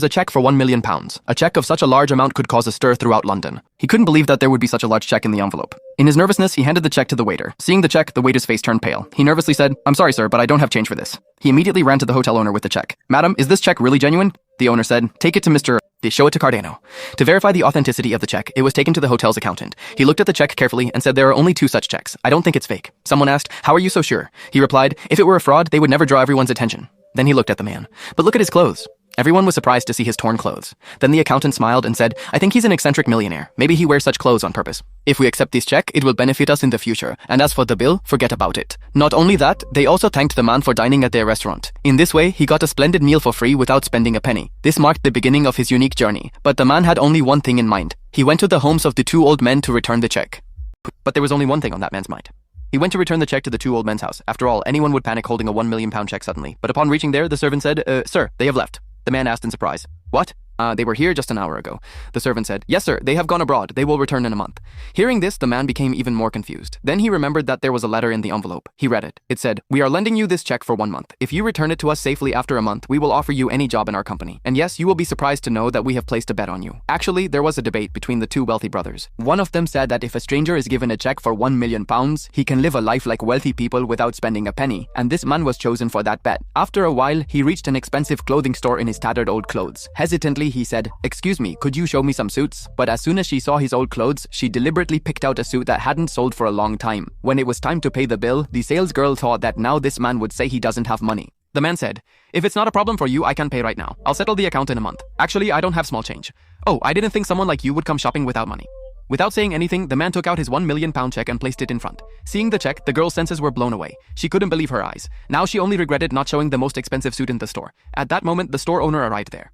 a check for £1 million. A check of such a large amount could cause a stir throughout London. He couldn't believe that there would be such a large check in the envelope. In his nervousness, he handed the check to the waiter. Seeing the check, the waiter's face turned pale. He nervously said, "I'm sorry, sir, but I don't have change for this." He immediately ran to the hotel owner with the check. "Madam, is this check really genuine?" The owner said, "Take it to Mr. They show it to Cardano." To verify the authenticity of the check, it was taken to the hotel's accountant. He looked at the check carefully and said, "There are only 2 such checks. I don't think it's fake." Someone asked, "How are you so sure?" He replied, "If it were a fraud, they would never draw everyone's attention." Then he looked at the man. "But look at his clothes." Everyone was surprised to see his torn clothes. Then the accountant smiled and said, "I think he's an eccentric millionaire. Maybe he wears such clothes on purpose. If we accept this check, it will benefit us in the future. And as for the bill, forget about it." Not only that, they also thanked the man for dining at their restaurant. In this way, he got a splendid meal for free without spending a penny. This marked the beginning of his unique journey. But the man had only one thing in mind. He went to the homes of the 2 old men to return the check. But there was only one thing on that man's mind. He went to return the check to the 2 old men's house. After all, anyone would panic holding a £1 million check suddenly. But upon reaching there, the servant said, "Sir, they have left." The man asked in surprise, "What?" They were here just an hour ago." The servant said, "Yes, sir, they have gone abroad. They will return in a month." Hearing this, the man became even more confused. Then he remembered that there was a letter in the envelope. He read it. It said, "We are lending you this check for 1 month. If you return it to us safely after a month, we will offer you any job in our company. And yes, you will be surprised to know that we have placed a bet on you." Actually, there was a debate between the 2 wealthy brothers. One of them said that if a stranger is given a check for £1 million, he can live a life like wealthy people without spending a penny. And this man was chosen for that bet. After a while, he reached an expensive clothing store in his tattered old clothes. Hesitantly, he said, "Excuse me, could you show me some suits?" But as soon as she saw his old clothes, she deliberately picked out a suit that hadn't sold for a long time. When it was time to pay the bill, the salesgirl thought that now this man would say he doesn't have money. The man said, "If it's not a problem for you, I can pay right now. I'll settle the account in a month. Actually, I don't have small change." "Oh, I didn't think someone like you would come shopping without money." Without saying anything, the man took out his £1 million check and placed it in front. Seeing the check, the girl's senses were blown away. She couldn't believe her eyes. Now she only regretted not showing the most expensive suit in the store. At that moment, the store owner arrived there.